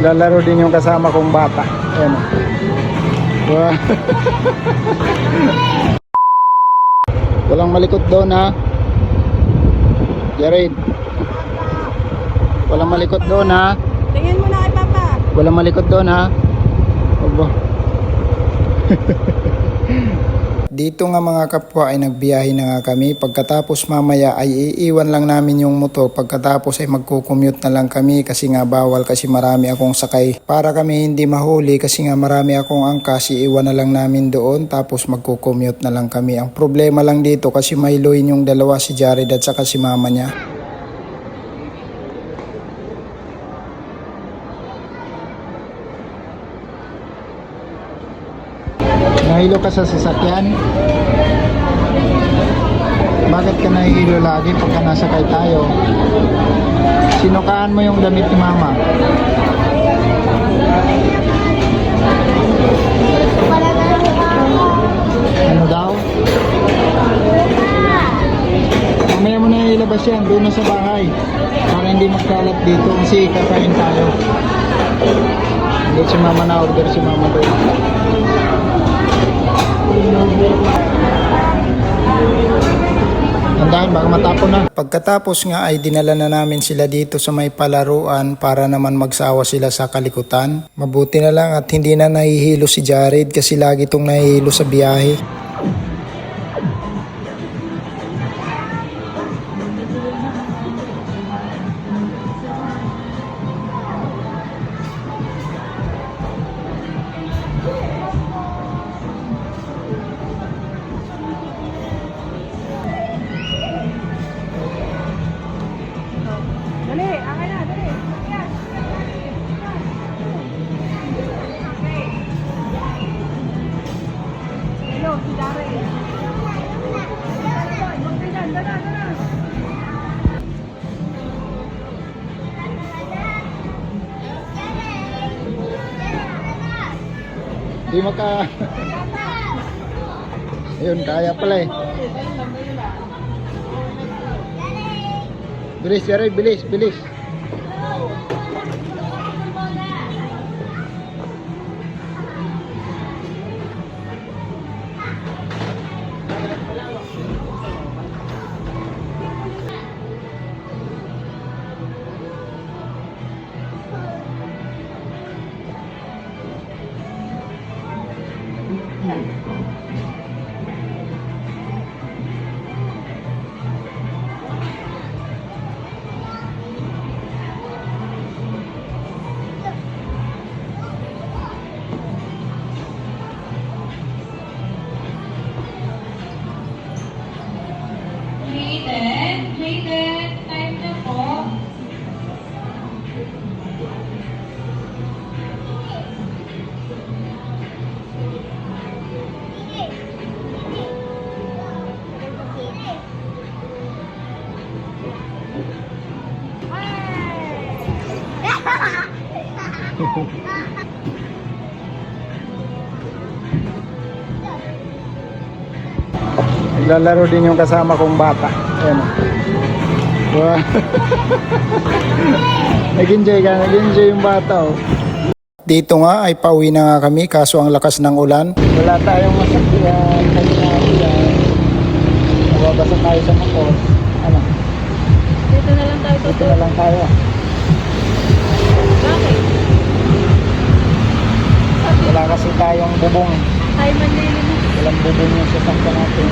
Naglalaro din yung kasama kong bata. Ayan. Wow. Walang malikot doon ha. Jared. Walang malikot doon ha. Tingin mo na kay Papa. Walang malikot doon ha. Obo. Dito nga mga kapwa ay nagbiyahe na nga kami. Pagkatapos mamaya ay iiwan lang namin yung motor. Pagkatapos ay magko-commute na lang kami kasi nga bawal kasi marami akong sakay. Para kami hindi mahuli kasi nga marami akong angkas, iiwan na lang namin doon tapos magko-commute na lang kami. Ang problema lang dito kasi may loin yung dalawa, si Jared at saka si mama niya. Nahilo ka sa sasakyan? Bakit ka nahihilo lagi pagka nasakay tayo? Sinukaan mo yung damit ni mama? Ano daw? Mamaya mo na ilabas yan doon na sa bahay para hindi magkalat dito kasi kakain tayo. Hindi si mama na order, si mama doon. Andahan baka matapon na. Pagkatapos nga ay dinala na namin sila dito sa may palaruan para naman magsawa sila sa kalikutan. Mabuti na lang at hindi na nahihilo si Jared kasi lagi itong nahihilo sa biyahe. Dali, akin na, dali. Hello, si Darren. Di maka... Ayun, kaya pala eh. Bilis, Jared, bilis, bilis. Hayden, time na po. Naglalaro din yung kasama kong bata. Ayan. Wow. Nag-enjoy ka, nag-enjoy yung bata oh. Dito nga ay pauwi na nga kami kaso ang lakas ng ulan. Wala tayong masakyan, nababasa tayo sa motor. Ano? Dito na lang tayo. Dito na lang tayo. Bakit? Wala kasi tayong bubong. Ay, manlili na. Walang bubong yung sasakyan natin.